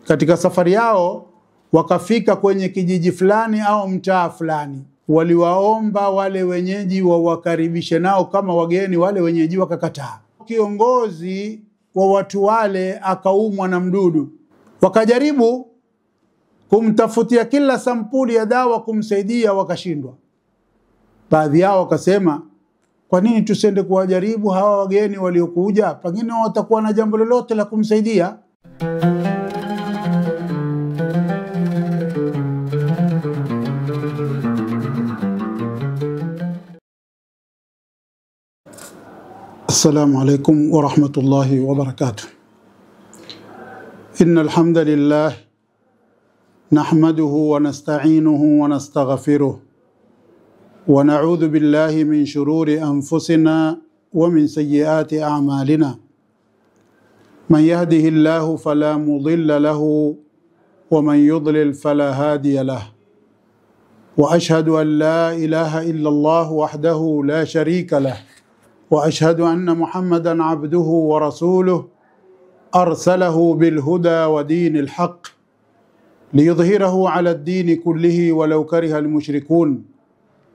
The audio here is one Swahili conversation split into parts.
Katika safari yao wakafika kwenye kijiji fulani au mtaa fulani. Waliwaomba wale wenyeji wawakaribishe nao kama wageni, wale wenyeji wakakataa. Kiongozi wa watu wale akaumwa na mdudu. Wakajaribu kumtafutia kila sampuli ya dawa kumsaidia, wakashindwa. Baadhi yao wakasema, kwa nini tusende kuwajaribu hawa wageni waliokuja? Pengine watakuwa na jambo lolote la kumsaidia. Assalamu alaikum wa rahmatullahi wa barakatuh. Inna alhamdulillah nahmaduhu wa nasta'inuhu wa nastaghfiruh wa na'udhu billahi min shururi anfusina wa min sayyiati a'malina. Man yahdihillahu fala mudilla lahu wa man yudlil fala hadiya lahu. Wa ashhadu an la ilaha illa Allah wahdahu la sharika lahu. وأشهد أن محمدًا عبده ورسوله أرسله بالهدى ودين الحق ليظهره على الدين كله ولو كره المشركون.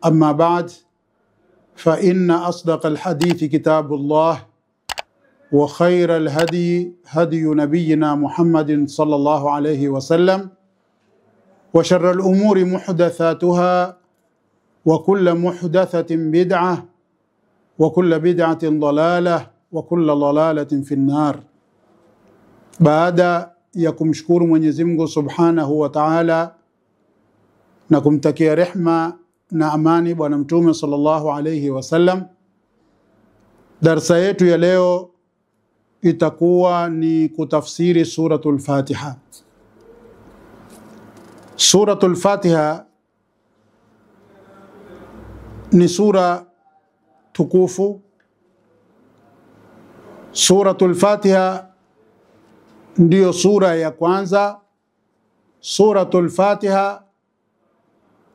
أما بعد، فإن أصدق الحديث كتاب الله، وخير الهدي هدي نبينا محمد صلى الله عليه وسلم، وشر الأمور محدثاتها، وكل محدثة بدعة، وكل بدعة ضلالة، وكل ضلالة في النار. Baada ya kumshukuru Mwenyezi Mungu Subhanahu wa Ta'ala na kumtakia rehma na amani Bwana Mtume sallallahu alayhi wasallam, darsa yetu ya leo itakuwa ni kutafsiri suratul Fatiha. Suratul Fatiha ni sura tukufu. Suratul Fatiha ndiyo sura ya kwanza. Suratul Fatiha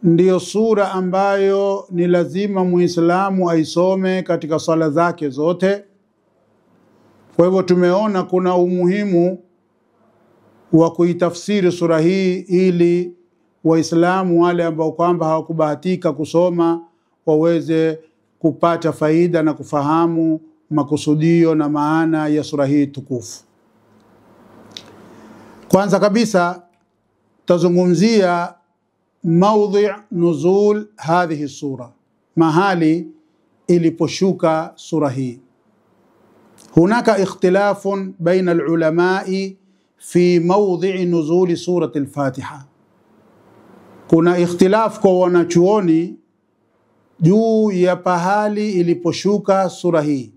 ndiyo sura ambayo ni lazima Muislamu aisome katika sala zake zote. Kwa hivyo tumeona kuna umuhimu wa kuitafsiri sura hii ili Waislamu wale ambao kwamba hawakubahatika kusoma waweze kupata faida na kufahamu makusudio na maana ya sura hii tukufu. Kwanza kabisa tazungumzia maudhi' nuzul hadhihi sura, mahali iliposhuka sura hii. Hunaka ikhtilafun baina al-ulamai fi maudhi' nuzul surati al-Fatiha. Kuna ikhtilaf kwa wanachuoni juu ya pahali iliposhuka sura hii.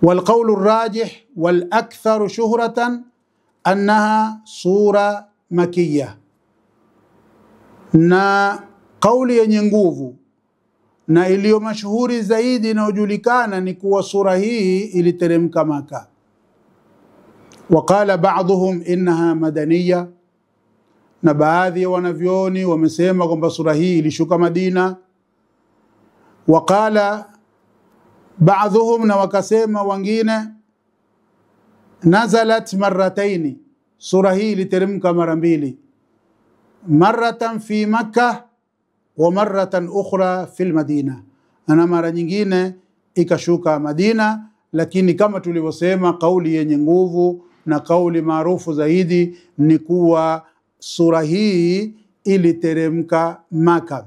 والقول الراجح والأكثر شهرة أنها سورة مكية. na kauli yenye nguvu na iliyo mashuhuri zaidi inayojulikana ni kuwa sura hii iliteremka Maka. وقال بعضهم إنها مدنية, na baadhi ya wanavyoni wamesema kwamba sura hii ilishuka Madina. Waqala baadhuhum, na wakasema wengine, nazalat marrataini, sura hii iliteremka mara mbili, marratan fi Makkah wa marratan ukhra fil Madina, na mara nyingine ikashuka Madina. Lakini kama tulivyosema, kauli yenye nguvu na kauli maarufu zaidi ni kuwa sura hii iliteremka Makkah.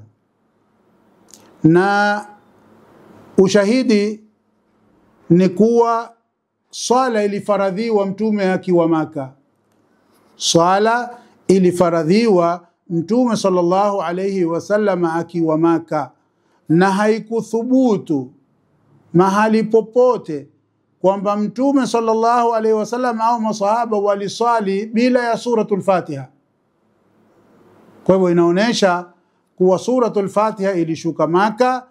Na ushahidi ni kuwa swala ilifaradhiwa Mtume akiwa Maka. Swala ilifaradhiwa Mtume sallallahu alayhi wasallam akiwa Maka, na haikuthubutu mahali popote kwamba Mtume sallallahu alayhi wasallam au masahaba waliswali bila ya suratul Fatiha. Kwa hivyo inaonesha kuwa suratul Fatiha ilishuka Maka,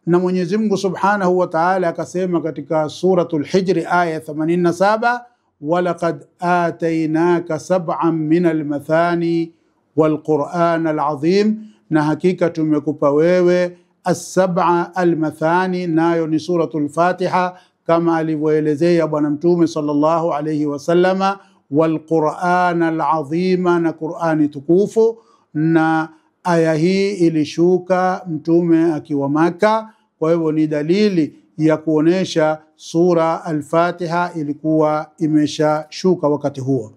na Mwenyezi Mungu Subhanahu wa Ta'ala akasema katika suratul Hijr aya 87, walaqad atainaka sab'an minal mathani wal Qur'an al-azim, na hakika tumekupa wewe as-sab'a al-mathani, nayo ni suratul Fatiha kama alivyoelezea Bwana Mtume sallallahu alayhi wasallama, والقرآن العظيم na Qur'ani tukufu. Na aya hii ilishuka mtume akiwa Maka, kwa hivyo ni dalili ya kuonesha sura Al-Fatiha ilikuwa imeshashuka wakati huo.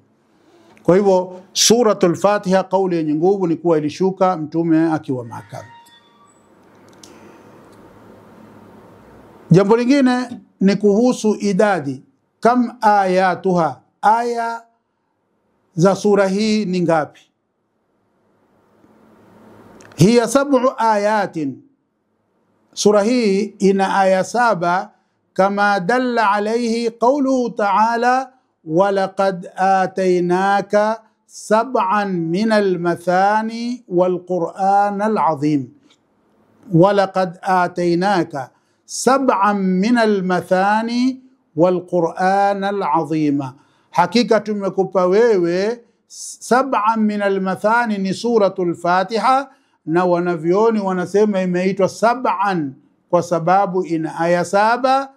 Kwa hivyo suratul Fatiha, kauli yenye nguvu ni kuwa ilishuka mtume akiwa Maka. Jambo lingine ni kuhusu idadi. Kam ayatuha, aya za sura hii ni ngapi? Hiya 7 ayatin, sura hii ina aya 7, kama dalla alayhi qawluhu ta'ala walaqad atainaka 7 min al-mathani wal-Qur'an al-azim. Walaqad atainaka 7 min al-mathani wal-Qur'an al-azim, hakika tumekupa wewe 7 min al-mathani, ni suratul Fatiha, na wanavyoni wanasema imeitwa 7 kwa sababu ina aya 7.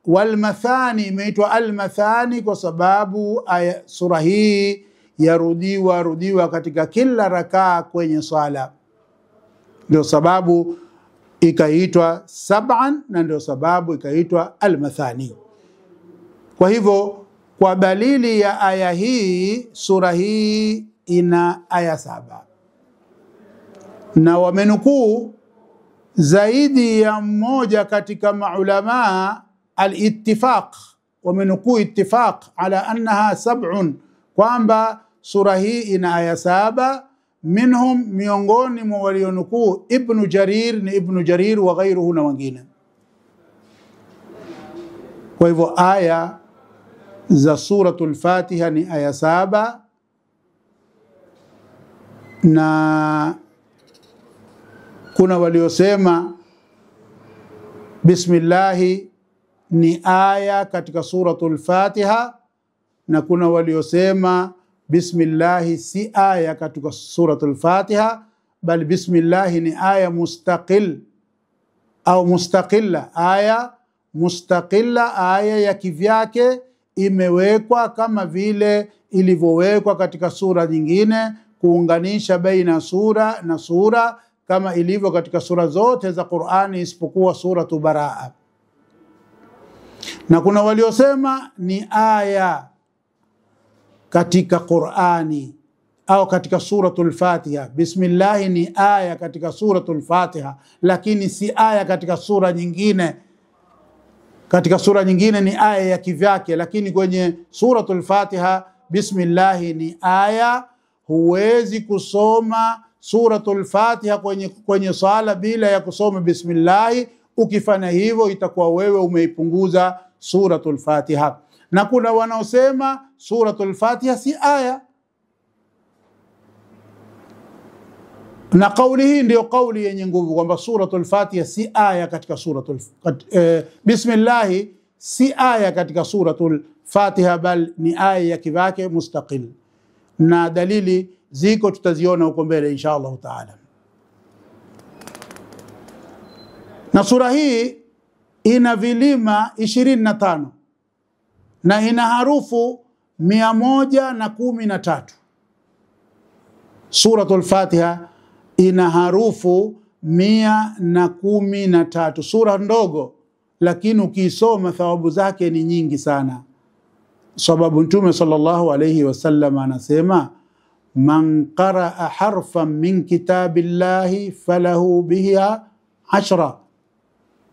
Walmathani imeitwa al-mathani kwa sababu sura hii yarudiwa katika kila rakaa kwenye swala, ndio sababu ikaitwa 7 na ndio sababu ikaitwa al-mathani. Kwa hivyo kwa dalili ya aya hii, sura hii ina aya 7, na wamenukuu zaidi ya mmoja katika maulama al-ittifaq, wamenukuu ittifaq ala annaha 7, kwamba sura hii ina aya 7. Minhum, miongoni mwa walionukuu Ibn Jarir, ni Ibn Jarir wa ghairuhu na wengine. Kwa hivyo aya za suratul Fatiha ni aya 7, na kuna waliosema bismillahi ni aya katika suratul Fatiha, na kuna waliosema bismillahi si aya katika suratul Fatiha, bali bismillahi ni aya mustaqil au mustaqilla, aya mustaqilla, aya ya kivyake, imewekwa kama vile ilivyowekwa katika sura nyingine, kuunganisha baina sura na sura, kama ilivyo katika sura zote za Qur'ani isipokuwa suratu Baraa. Na kuna waliosema ni aya katika Qur'ani au katika suratul Fatiha. Bismillahi ni aya katika suratul Fatiha, lakini si aya katika sura nyingine. Katika sura nyingine ni aya ya kivyake, lakini kwenye suratul Fatiha bismillahi ni aya. Huwezi kusoma suratul Fatiha kwenye sala bila ya kusoma bismillahi. Ukifanya hivyo itakuwa wewe umeipunguza suratul Fatiha. Na kuna wanaosema suratul Fatiha si aya, na kauli hii ndio kauli yenye nguvu, kwamba suratul Fatiha si aya katika bismillahi si aya katika suratul Fatiha, bal ni aya ya kivyake mustaqil. Na dalili ziko, tutaziona huko mbele insha Allah taala. Na sura hii ina vilima 25 na ina harufu 113. Suratul Fatiha ina harufu 113. Sura ndogo, lakini ukisoma thawabu zake ni nyingi sana. Sababu Mtume sallallahu alayhi wasallam anasema, man qaraa harfan min kitabillahi falahu biha 10,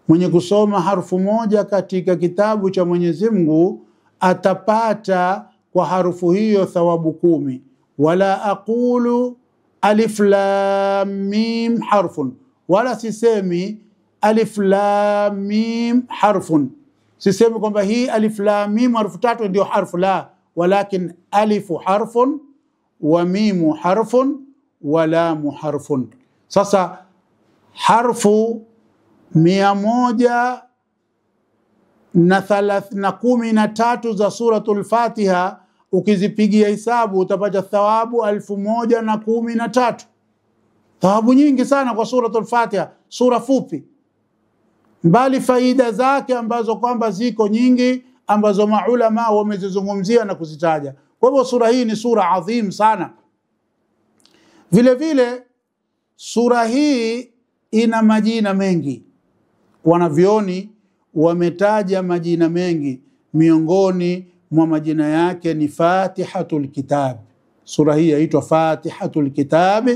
mwenye kusoma harfu moja katika kitabu cha Mwenyezi Mungu atapata kwa harufu hiyo thawabu 10. Wala aqulu alif lam mim harfun, wala sisemi alif lam mim harfun, sisemi kwamba hii alif lam mim harfu 3 ndio harfu, la, walakin alifu harfun wa mimu harfun wa lamu harfun. Sasa harfu 113 za suratul Fatiha ukizipigia hisabu utapata thawabu 1013. Thawabu nyingi sana kwa suratul Fatiha, sura fupi, mbali faida zake ambazo kwamba ziko nyingi. ambazo maulama wamezizungumzia na kuzitaja. Kwa hivyo sura hii ni sura adhim sana. Vile vile sura hii ina majina mengi. Wanavyoni wametaja majina mengi, miongoni mwa majina yake ni Fatihatul Kitab. Sura hii yaitwa Fatihatul Kitab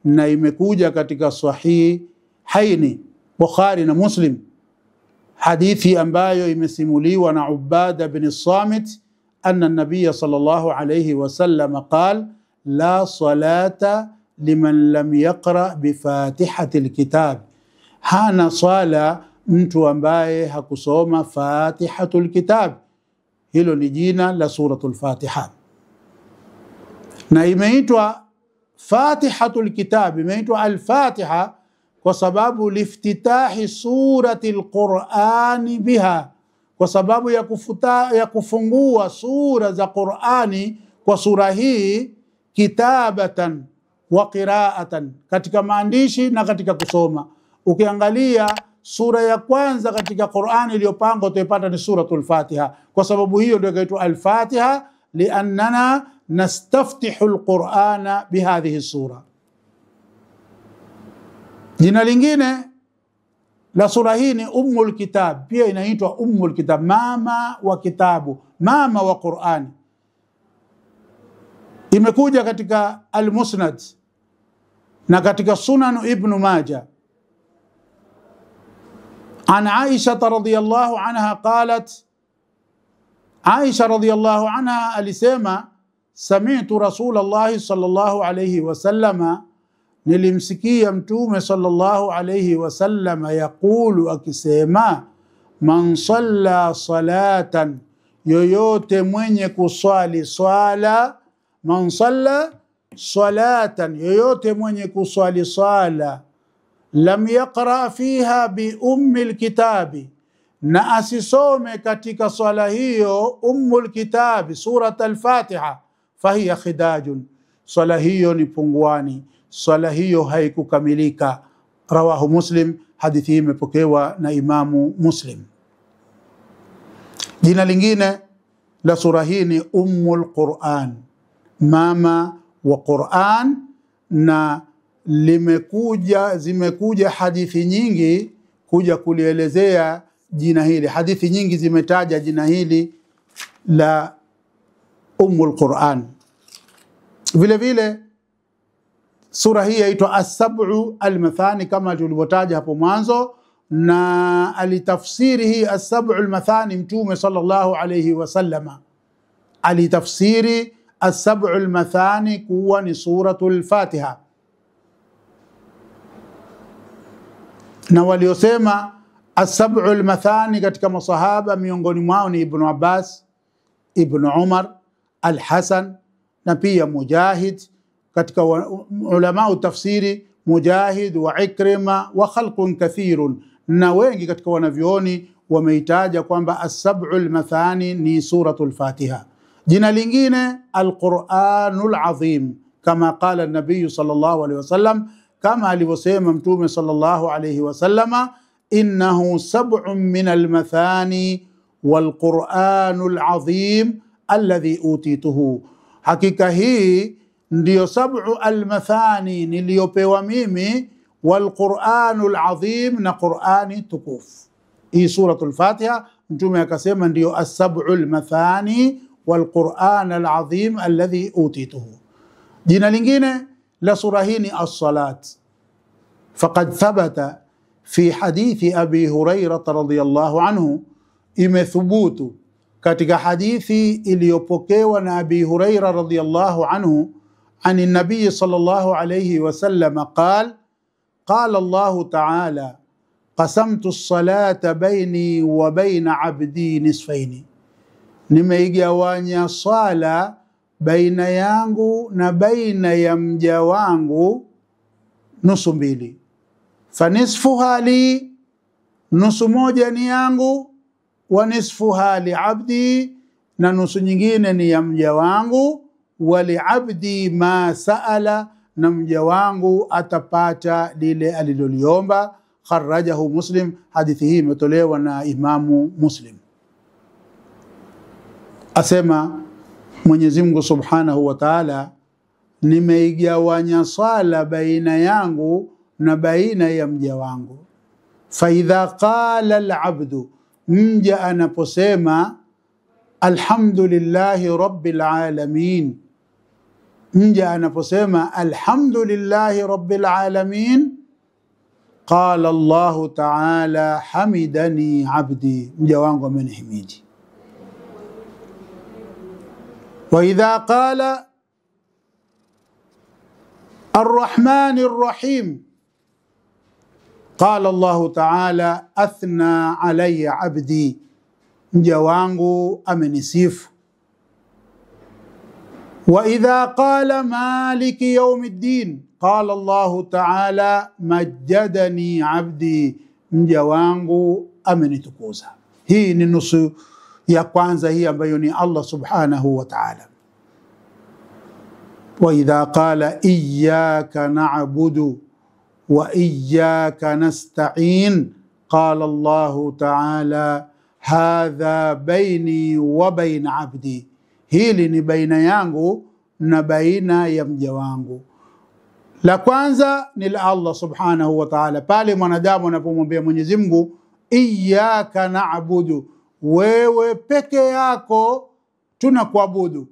na imekuja katika Sahihaini Bukhari na Muslim, hadithi ambayo imesimuliwa na Ubada bin Samit anna an-nabiy sallallahu alayhi wasallam qala la salata liman lam yaqra bi Fatihatil Kitab, hana sala mtu ambaye hakusoma Fatihatul Kitab. Hilo ni jina la suratul Fatiha, na imeitwa Fatihatul Kitab, imeitwa al-Fatiha kwa sababu liftitahi suratil Qur'ani biha, kwa sababu ya kufungua sura za Qur'ani kwa sura hii, kitabatan wa qira'atan, katika maandishi na katika kusoma. Ukiangalia sura ya kwanza katika Qur'ani iliyopangwa utapata ni suratul Fatiha. Kwa sababu hiyo ndio inaitwa al-Fatiha, liannana nastaftihu al-Qur'ana bihadhihi sura. Jina lingine la sura hii ni Ummul Kitab, pia inaitwa Ummul Kitab, mama wa kitabu, mama wa Qur'ani. Imekuja katika Al-Musnad na katika Sunan Ibn Majah عن عائشة رضي الله عنها قالت, عائشة رضي الله عنها alisema سمعت رسول الله صلى الله عليه وسلم, nilimsikia mtume sallallahu alayhi wasallam yaqulu, akisema man salla salatan, yoyote mwenye kuswali swala, man salla salatan, yoyote mwenye kuswali swala, lam yaqra fiha bi ummil kitabi, na asisome katika swala hiyo ummul kitabi surat al-Fatiha, fahiya khidajun, swala hiyo ni punguani, swala hiyo haikukamilika. Rawahu Muslim, hadithi hii imepokewa na Imamu Muslim. Jina lingine la sura hii ni Ummul Quran, mama wa Quran, na zimekuja hadithi nyingi kuja kulielezea jina hili. Hadithi nyingi zimetaja jina hili la Ummul Quran. Vile vile sura hii yaitwa As-Sab'u al-Mathani kama tulivyotaja hapo mwanzo, na alitafsiri hii As-Sab'u al-Mathani mtume sallallahu alayhi wasallama, alitafsiri As-Sab'u al-Mathani kuwa ni suratul Fatiha. Na waliosema As-Sab'u al-Mathani katika masahaba miongoni mwao ni Ibn Abbas, Ibn Umar, Al-Hasan na pia Mujahid. Katika ulama tafsiri Mujahid wa Ikrima wa khalqun kathirun, na wengi katika wanavyoni wameitaja kwamba As-Sab'u al-Mathani ni suratul Fatiha. Jina lingine Al-Qur'anul Azim, kama qala an-nabiy sallallahu alayhi wasallam, kama alivyosema mtume sallallahu alayhi wasallama, innahu sab'un min al-mathani wal Qur'anul Azim alladhi utituhu, hakika hii ndiyo sab'u al-mathani niliyopewa mimi, wal Qur'anul Azim, na Qur'ani tukuf. Hii suratul Fatiha mtume akasema ndiyo as-sab'u al-mathani wal Qur'anul Azim alladhi utituhu. Jina lingine la sura hii ni as-salat, faqad thabata fi hadithi Abi Hurairah radhiyallahu anhu, imethubutu katika hadithi iliyopokewa na Abi Hurairah radhiyallahu anhu عن النبي صلى الله عليه وسلم قال قال الله تعالى قسمت الصلاة بيني وبين عبدي نصفين, nimeigawanya sala baina yangu na baina ya mja wangu nusu mbili. Fanisfuha li, nusu moja ni yangu, wa nisfuha li abdi, na nusu nyingine ni ya mja wangu, wali abdi ma saala, na mja wangu atapata lile aliloliomba. Kharajahu Muslim, hadithi hii imetolewa na Imamu Muslim. Asema Mwenyezi Mungu Subhanahu wa Ta'ala, nimeigawanya swala baina yangu na baina ya mja wangu. Fa idha qala al-abdu, mja anaposema alhamdulillahi rabbil alamin, mja anaposema alhamdulillahi rabbil alamin, qala Allahu ta'ala hamidani abdi, mja wangu amenihimidi. Wa idha qala الرحمن الرحيم قال الله تعالى أثنى علي عبدي، mja wangu amenisifu. وإذا قال مالك يوم الدين قال الله تعالى مجدني عبدي، mja wangu amenitukuza. Hii ni nusu ya kwanza hii ambayo ni Allah Subhanahu wa Ta'ala. وإذا قال إياك نعبد وإياك نستعين قال الله تعالى هذا بيني وبين عبدي، hili ni baina yangu na baina ya mja wangu. La kwanza ni la Allah Subhanahu wa Ta'ala, pale mwanadamu anapomwambia Mwenyezi Mungu iyyaka na'budu, wewe peke yako tunakuabudu.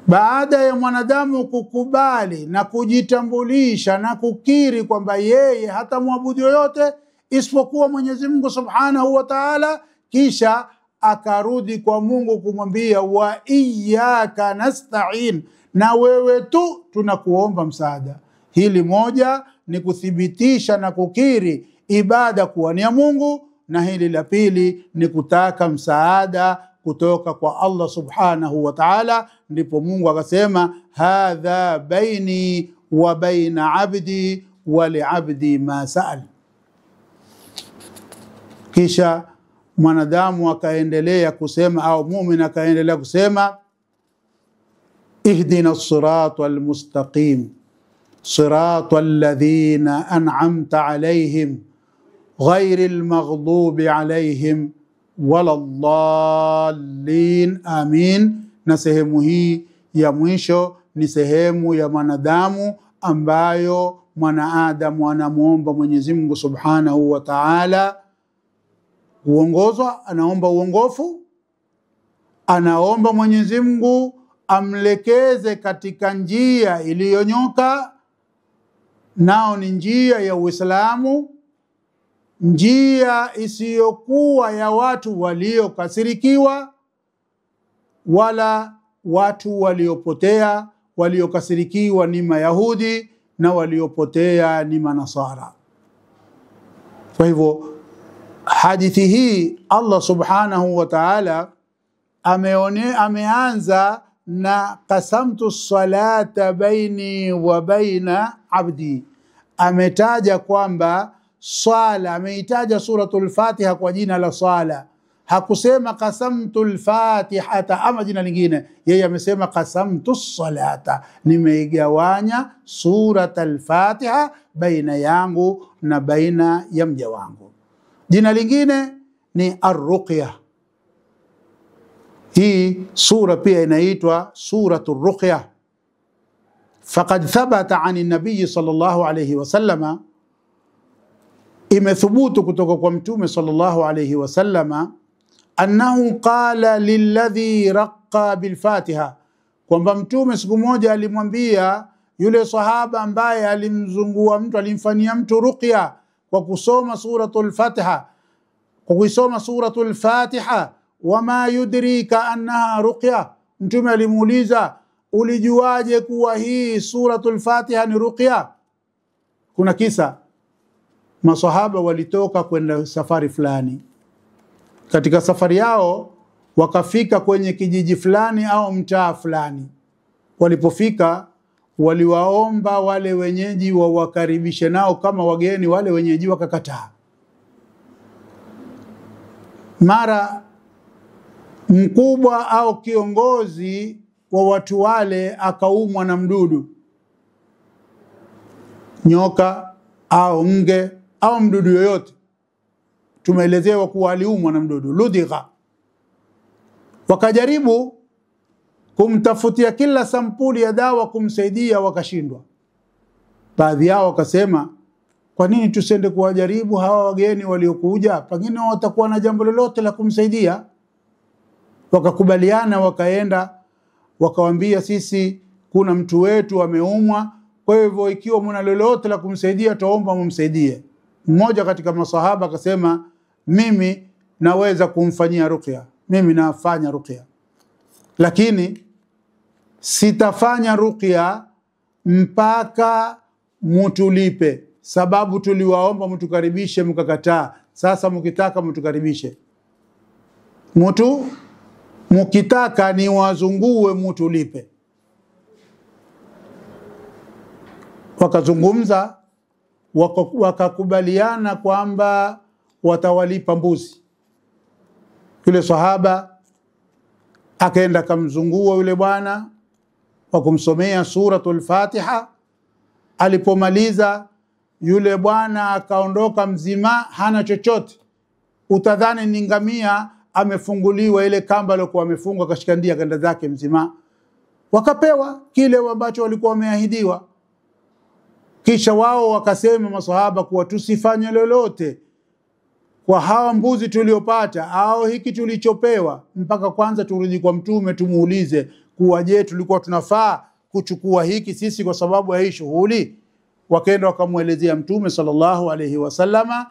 Baada ya mwanadamu kukubali na kujitambulisha na kukiri kwamba yeye hata muabudu yoyote isipokuwa Mwenyezi Mungu Subhanahu wa Ta'ala, kisha akarudi kwa Mungu kumwambia wa iyyaka nasta'in, na wewe tu tunakuomba msaada. Hili moja ni kuthibitisha na kukiri ibada kuwa ni ya Mungu, na hili la pili ni kutaka msaada kutoka kwa Allah Subhanahu wa Ta'ala. Ndipo Mungu akasema hadha baini wa baina abdi wa li'abdi ma sa'al. Kisha mwanadamu akaendelea kusema, au muumini akaendelea kusema ihdina as-siratal mustaqim siratal ladhina an'amta alayhim ghayril maghdubi alayhim waladhdallin amin. Na sehemu hii ya mwisho ni sehemu ya mwanadamu ambayo mwanaadamu anamuomba Mwenyezi Mungu Subhanahu wa Ta'ala uongozwa, anaomba uongofu, anaomba Mwenyezi Mungu amlekeze katika njia iliyonyoka, nao ni njia ya Uislamu, njia isiyokuwa ya watu waliokasirikiwa wala watu waliopotea. Waliokasirikiwa ni Mayahudi na waliopotea ni Manasara. Kwa hivyo hadithi hii Allah Subhanahu wa Ta'ala ameanza na qasamtu salata baini wa baina abdi. Ametaja kwamba swala, ameitaja suratul Fatiha kwa jina la swala. Hakusema qasamtul Fatihata ama jina lingine, yeye amesema qasamtu salata, nimeigawanya suratul Fatiha baina yangu na baina ya mja wangu. Jina lingine ni Ar-Ruqya. Hii sura pia inaitwa suratul Ruqya. Faqad thabata ani nabii sallallahu alayhi wasallama, imethubutu kutoka kwa Mtume sallallahu alayhi wasallama, annahu qala lilladhi raqqa bilfatiha, kwamba Mtume siku moja alimwambia yule sahaba ambaye alimzungua mtu, alimfanyia mtu ruqya kwa kusoma suratul Fatiha, kwa kusoma suratul Fatiha, wama yudrika annaha ruqya. Mtume alimuuliza, ulijuaje kuwa hii suratul Fatiha ni ruqya? Kuna kisa, masahaba walitoka kwenda safari fulani. Katika safari yao wakafika kwenye kijiji fulani au mtaa fulani. Walipofika waliwaomba wale wenyeji wawakaribishe nao kama wageni. Wale wenyeji wakakataa. Mara mkubwa au kiongozi wa watu wale akaumwa na mdudu, nyoka au nge au mdudu yoyote. Tumeelezewa kuwa aliumwa na mdudu ludhigha. Wakajaribu kumtafutia kila sampuli ya dawa kumsaidia, wakashindwa. Baadhi yao wakasema, kwa nini tusende kuwajaribu hawa wageni waliokuja, pengine watakuwa na jambo lolote la kumsaidia. Wakakubaliana, wakaenda wakawambia, sisi kuna mtu wetu ameumwa, kwa hivyo ikiwa mna lolote la kumsaidia tuomba mumsaidie. Mmoja katika masahaba akasema, mimi naweza kumfanyia ruqya, mimi nafanya ruqya, lakini sitafanya ruqya mpaka mutulipe, sababu tuliwaomba mtukaribishe mkakataa. Sasa mkitaka mtukaribishe, mkitaka ni wazungue mutulipe. Wakazungumza, wakakubaliana kwamba watawalipa mbuzi. Yule sahaba akaenda kumzungua yule bwana wa kumsomea suratul Fatiha. Alipomaliza yule bwana akaondoka mzima, hana chochote. Utadhani ni ngamia amefunguliwa ile kamba aliyokuwa amefungwa, kashikandia ganda zake mzima. Wakapewa kile ambacho walikuwa wameahidiwa. Kisha wao wakasema maswahaba kuwa tusifanye lolote kwa hawa mbuzi tuliopata au hiki tulichopewa mpaka kwanza turudi kwa mtume tumuulize kuwa je, tulikuwa tunafaa kuchukua hiki sisi kwa sababu ya hii shughuli. Wakaenda wakamuelezea mtume sallallahu alayhi wasallama.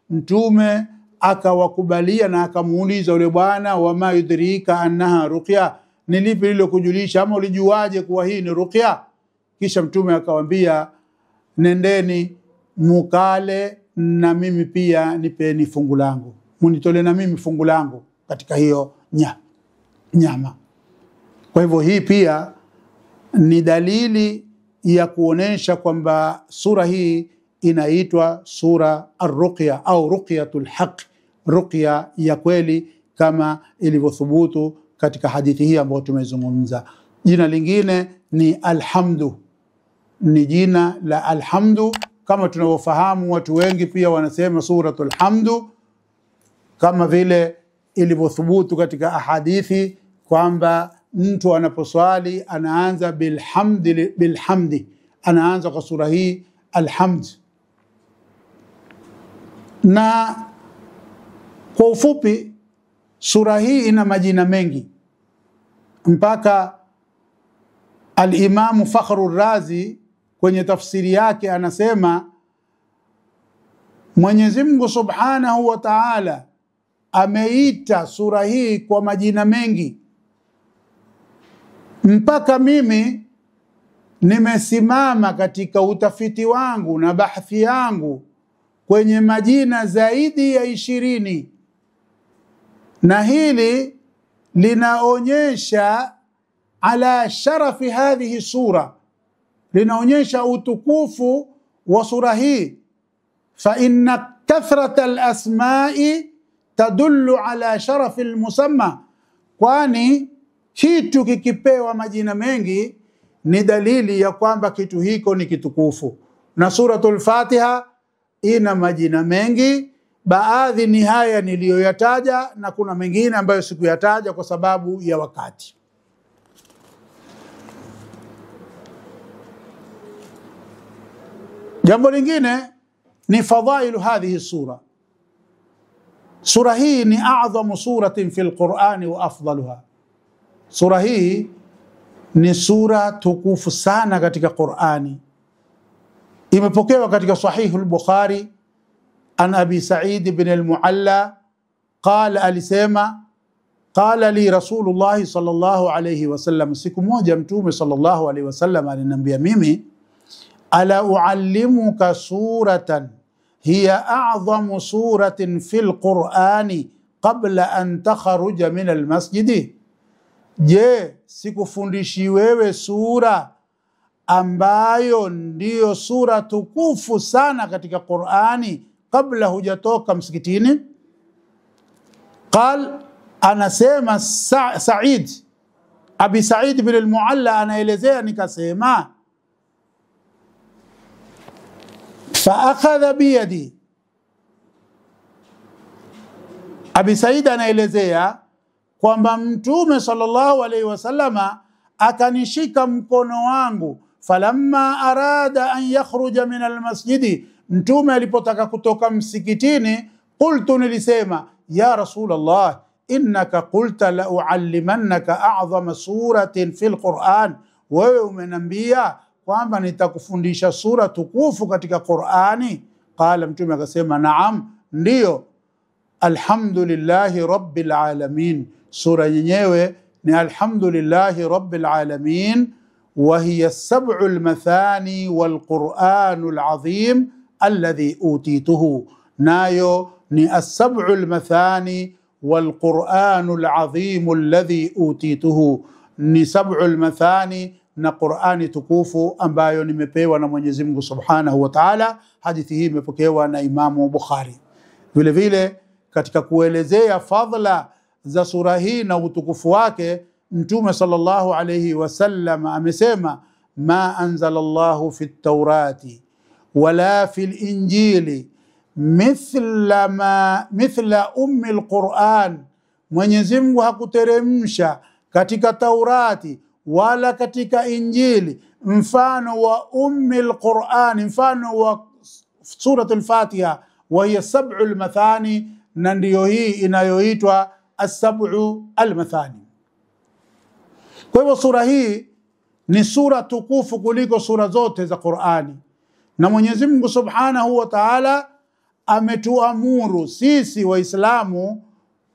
Mtume akawakubalia na akamuuliza yule bwana, wama yudrika annaha ruqya, ni lipi lilo kujulisha ama ulijuaje kuwa hii ni ruqya? Kisha mtume akawaambia, nendeni mukale na mimi pia nipeni fungu langu, munitole na mimi fungu langu katika hiyo nyama. Kwa hivyo hii pia ni dalili ya kuonesha kwamba sura hii inaitwa sura ar-ruqya au ruqyatul haq, ruqya ya kweli kama ilivyothubutu katika hadithi hii ambayo tumezungumza. Jina lingine ni alhamdu, ni jina la alhamdu. Kama tunavyofahamu, watu wengi pia wanasema suratul hamdu, kama vile ilivyothubutu katika ahadithi kwamba mtu anaposwali anaanza bilhamdi, anaanza kwa sura hii alhamd. Na kwa ufupi, sura hii ina majina mengi mpaka al-Imam Fakhrur Razi kwenye tafsiri yake anasema Mwenyezi Mungu Subhanahu wa Ta'ala ameita sura hii kwa majina mengi mpaka mimi nimesimama katika utafiti wangu na bahthi yangu kwenye majina zaidi ya 20, na hili linaonyesha ala sharafi hadhihi sura, linaonyesha utukufu wa sura hii. Fa inna kathrata al-asma'i tadullu ala sharafi al-musamma, kwani kitu kikipewa majina mengi ni dalili ya kwamba kitu hiko ni kitukufu. Na suratul Fatiha ina majina mengi, baadhi ni haya niliyoyataja na kuna mengine ambayo sikuyataja kwa sababu ya wakati. Jambo lingine ni fadhailu hadhihi sura. Sura hii ni a'dhamu suratin fil Qur'ani wa afdaluha. Sura hii ni sura tukufu sana katika Qur'ani. Imepokewa katika Sahih al-Bukhari an Abi Sa'id ibn al-Mu'alla qala, alisema qala li Rasulullah sallallahu alayhi wasallam, siku moja mtume sallallahu alayhi wasallam aliniambia mimi, ala uallimuka suratan hiya a'dhamu suratin fil Qur'ani qabla an takhruja min al-masjid, je, sikufundishi wewe sura ambayo ndiyo sura tukufu sana katika Qur'ani kabla hujatoka msikitini? Qal, anasema Sa'id, Abi Sa'id ibn al-Mu'alla anaelezea, nikasema fa akhadha biyadi. Abi Sa'id anaelezea kwamba Mtume sallallahu alaihi wasallama akanishika mkono wangu, falamma arada an yakhruja min almasjidi, Mtume alipotaka kutoka msikitini, qultu, nilisema, ya Rasulullah, innaka qulta la uallimannaka a'zama suratin fil Qur'an, wewe umenambia kwamba nitakufundisha sura tukufu katika Qur'ani. Qala, Mtume akasema, naam, ndiyo. Alhamdulillahi rabbil alamin, sura yenyewe ni alhamdulillahi rabbil alamin, wa hiya sab'ul mathani wal Qur'anul azim alladhi utituhu, nayo ni as-sab'ul mathani wal Qur'anul azim alladhi utituhu, ni sab'ul mathani na Qur'ani tukufu ambayo nimepewa na Mwenyezi Mungu Subhanahu wa Ta'ala. Hadithi hii imepokewa na Imamu Bukhari. Vile vile katika kuelezea fadhila za sura hii na utukufu wake, Mtume sallallahu alayhi wasallam amesema, ma anzala Allahu fi at-Taurati wala fi al-Injili mithla ummi al-Qur'an, Mwenyezi Mungu hakuteremsha katika Taurati wala katika Injili mfano wa ummi al-Qur'an, mfano wa suratul Fatiha, wa hiya sab'ul mathani, na ndiyo hii inayoitwa as-sab'u al-mathani. Kwa hivyo sura hii ni sura tukufu kuliko sura zote za Qur'ani, na Mwenyezi Mungu Subhanahu wa Ta'ala ametuamuru sisi Waislamu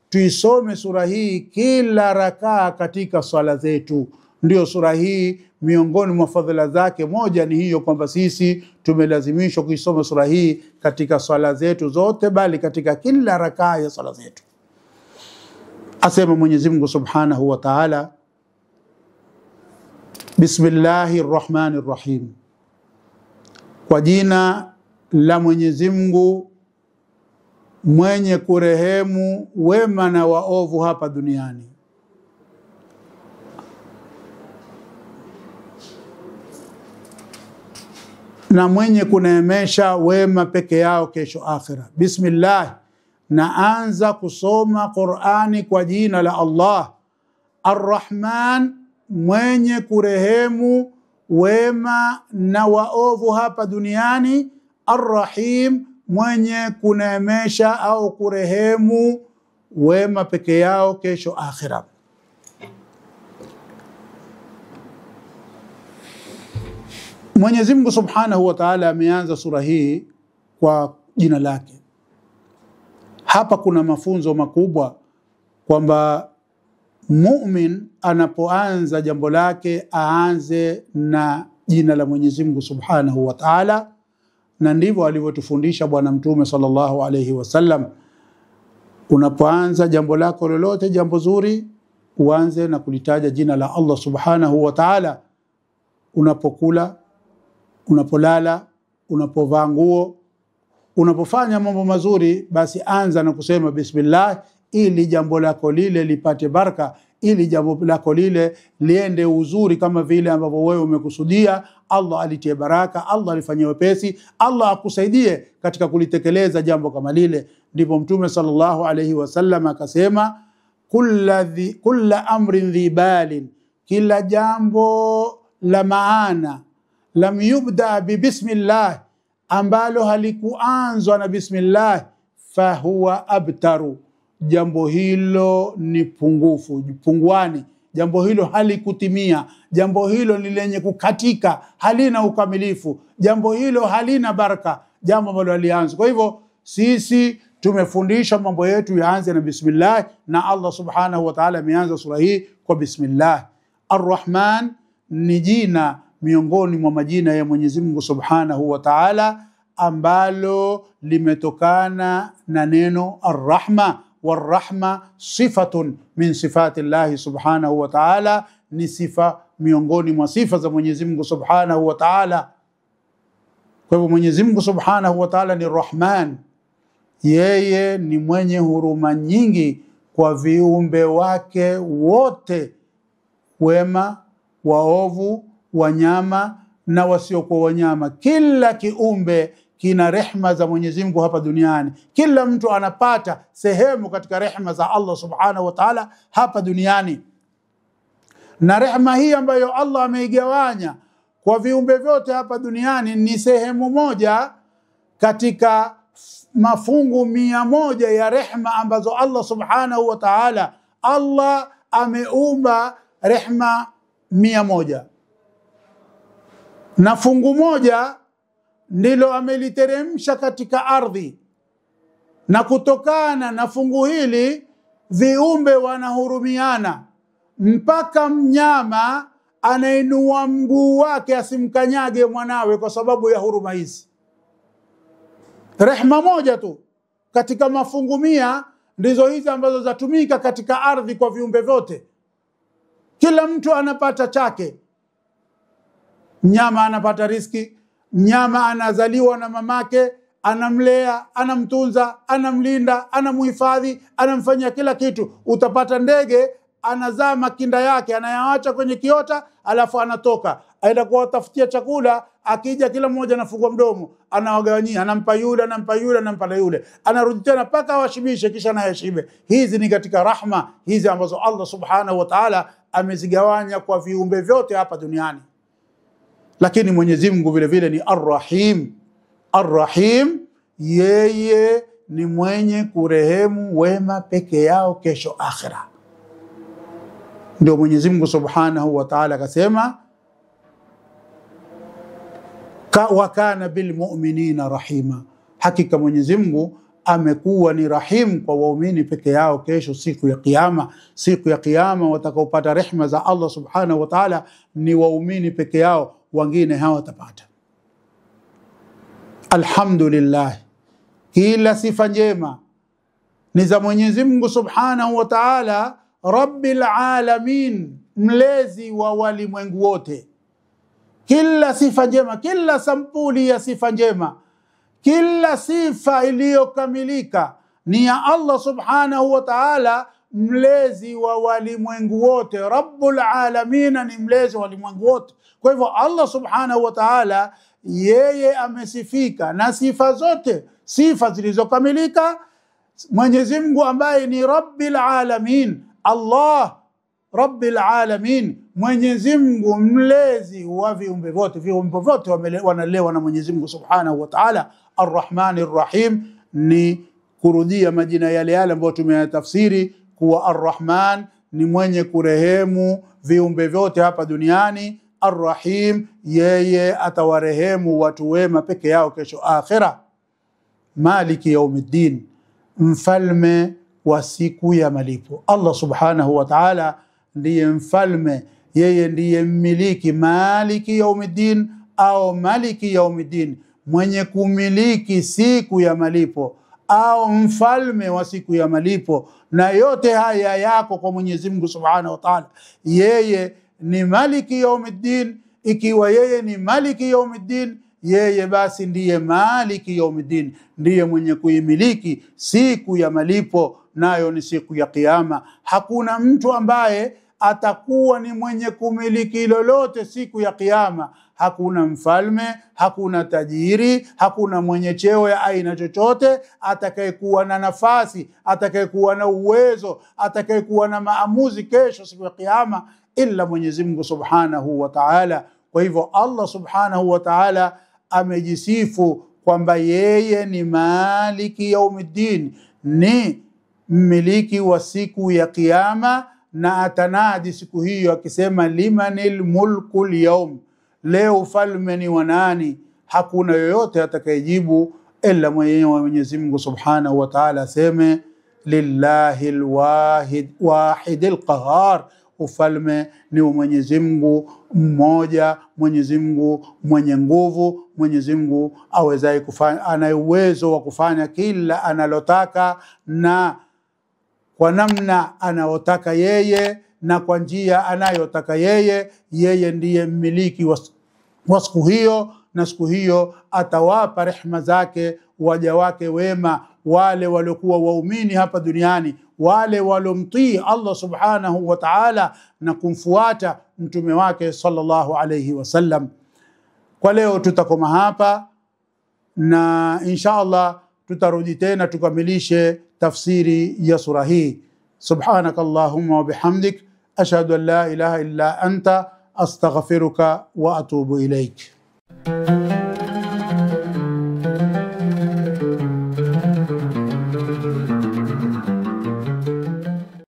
tuisome sura hii kila rakaa katika swala zetu. Ndio sura hii miongoni mwa fadhila zake moja ni hiyo, kwamba sisi tumelazimishwa kuisoma sura hii katika swala zetu zote, bali katika kila rakaa ya swala zetu. Asema Mwenyezi Mungu Subhanahu wa Ta'ala, Bismillahir Rahmanir Rahim, kwa jina la Mwenyezi Mungu mwenye kurehemu wema na waovu hapa duniani, na mwenye kuneemesha wema peke yao kesho akhira. Bismillah, naanza kusoma Qur'ani kwa jina la Allah. Ar-Rahman, mwenye kurehemu wema na waovu hapa duniani. Ar-Rahim, mwenye kuneemesha au kurehemu wema peke yao kesho akhira. Mwenyezi Mungu Subhanahu wa Ta'ala ameanza sura hii kwa jina lake. Hapa kuna mafunzo makubwa kwamba mu'min anapoanza jambo lake aanze na jina la Mwenyezi Mungu Subhanahu wa Ta'ala, na ndivyo alivyotufundisha Bwana Mtume sallallahu alayhi wasallam. Unapoanza jambo lako lolote, jambo zuri, uanze na kulitaja jina la Allah Subhanahu wa Ta'ala. Unapokula, unapolala, unapovaa nguo, unapofanya mambo mazuri, basi anza na kusema bismillah, ili jambo lako lile lipate baraka, ili jambo lako lile liende uzuri kama vile ambavyo wewe umekusudia. Allah alitie baraka, Allah alifanyie wepesi, Allah akusaidie katika kulitekeleza jambo kama lile. Ndipo Mtume sallallahu alayhi wasallam akasema, kulla amrin dhi balin, kila jambo la maana, lam yubda bi bismillah, ambalo halikuanzwa na bismillah, fahuwa abtaru, jambo hilo ni punguani, jambo hilo halikutimia, jambo hilo ni lenye kukatika, halina ukamilifu, jambo hilo halina baraka, jambo ambalo halianza. Kwa hivyo sisi tumefundisha mambo yetu yaanze na bismillah, na Allah Subhanahu wa Ta'ala ameanza sura hii kwa bismillah. Ar-Rahman ni jina miongoni mwa majina ya Mwenyezi Mungu Subhanahu wa Ta'ala ambalo limetokana na neno ar-rahma. War-rahma sifatun min sifati Allah Subhanahu wa Ta'ala, ni sifa miongoni mwa sifa za Mwenyezi Mungu Subhanahu wa Ta'ala. Kwa hivyo Mwenyezi Mungu Subhanahu wa Ta'ala ni Rahman, yeye ni mwenye huruma nyingi kwa viumbe wake wote, wema, waovu, wanyama na wasiokuwa wanyama. Kila kiumbe kina rehma za Mwenyezi Mungu hapa duniani. Kila mtu anapata sehemu katika rehma za Allah subhanahu wa ta'ala hapa duniani, na rehma hii ambayo Allah ameigawanya kwa viumbe vyote hapa duniani ni sehemu moja katika mafungu 100 ya rehma ambazo Allah subhanahu wa ta'ala Allah ameumba rehma 100, na fungu moja ndilo ameliteremsha katika ardhi, na kutokana na fungu hili viumbe wanahurumiana, mpaka mnyama anainua mguu wake asimkanyage mwanawe kwa sababu ya huruma hizi. Rehma moja tu katika mafungu 100 ndizo hizi ambazo zatumika katika ardhi kwa viumbe vyote. Kila mtu anapata chake. Mnyama anapata riziki, mnyama anazaliwa na mamake, anamlea, anamtunza, anamlinda, anamuhifadhi, anamfanyia kila kitu. Utapata ndege anazaa makinda yake, anayaacha kwenye kiota, alafu anatoka aenda kuwatafutia chakula. Akija kila mmoja anafungua mdomo, anawagawanyia, anampa yule, anampa yule, anampa yule, anarudi tena mpaka awashibishe, kisha naye ashibe. Hizi ni katika rahma hizi ambazo Allah subhanahu wa ta'ala amezigawanya kwa viumbe vyote hapa duniani. Lakini Mwenyezi Mungu vile vile ni Ar-Rahim. Ar-Rahim, yeye ni mwenye kurehemu wema peke yao kesho akhira. Ndio Mwenyezi Mungu subhanahu wa ta'ala akasema wa kana bil mu'minina rahima, hakika Mwenyezi Mungu amekuwa ni rahim kwa waumini peke yao kesho siku ya kiyama. Siku ya kiyama watakaopata rehema za Allah subhanahu wa ta'ala ni waumini peke yao, wengine hawatapata. Alhamdulillah, kila sifa njema ni za Mwenyezi Mungu subhanahu wa ta'ala, Rabbil alamin, mlezi wa walimwengu wote. Kila sifa njema, kila sampuli ya sifa njema, kila sifa iliyokamilika ni ya Allah subhanahu wa ta'ala, mlezi wa walimwengu wote. Rabbul alamin ni mlezi wa walimwengu wote. Kwa hivyo Allah subhanahu wa ta'ala yeye amesifika na sifa zote, sifa zilizokamilika. Mwenyezi Mungu ambaye ni Rabbil alamin, Allah Rabbil alamin, Mwenyezi Mungu mlezi wa viumbe vyote. Viumbe vyote wanalewa na Mwenyezi Mungu subhanahu wa ta'ala. Ar-Rahmanir Rahim ni kurudia majina yale yale ambayo tumeyatafsiri kuwa Ar-Rahman ni mwenye kurehemu viumbe vyote hapa duniani. Ar-Rahim, yeye atawarehemu watu wema peke yao kesho akhira. Maliki yaumiddin, mfalme wa siku ya malipo. Allah subhanahu wa ta'ala ndiye mfalme, yeye ndiye mmiliki. Maliki yaumiddin au maliki yaumiddin, mwenye kumiliki siku ya malipo au mfalme wa siku ya malipo. Na yote haya yako kwa Mwenyezi Mungu subhanahu wa ta'ala. Yeye ni maliki yaumiddin. Ikiwa yeye ni maliki yaumiddin, yeye basi ndiye maliki yaumiddin, ndiye mwenye kuimiliki siku ya malipo, nayo ni siku ya kiyama. Hakuna mtu ambaye atakuwa ni mwenye kumiliki lolote siku ya kiyama. Hakuna mfalme, hakuna tajiri, hakuna mwenye cheo ya aina chochote atakayekuwa na nafasi, atakayekuwa na uwezo, atakayekuwa na maamuzi kesho siku ya kiyama illa Mwenyezi Mungu subhanahu wa ta'ala. Kwa hivyo Allah subhanahu wa ta'ala amejisifu kwamba yeye ni maliki yaumiddin, ni mmiliki wa siku ya kiyama, na atanadi siku hiyo akisema limanil mulku al-yawm, leo ufalme ni wa nani? Hakuna yoyote atakayejibu illa Mwenyezi Mungu subhanahu wa ta'ala aseme lillahi al-wahid al-qahhar, ufalme ni wa Mwenyezi Mungu mmoja, Mwenyezi Mungu mwenye nguvu, Mwenyezi Mungu awezaye kufanya, ana uwezo wa kufanya kila analotaka na kwa namna anayotaka yeye na kwa njia anayotaka yeye. Yeye ndiye mmiliki wa siku hiyo, na siku hiyo atawapa rehema zake waja wake wema, wale waliokuwa waumini hapa duniani, wale walomtii Allah subhanahu wa ta'ala na kumfuata mtume wake sallallahu alayhi wasallam. Kwa leo tutakoma hapa, na insha Allah tutarudi tena tukamilishe tafsiri ya sura hii. Subhanakallahumma wa bihamdik ashhadu an la ilaha illa anta astaghfiruka wa atubu ilaik.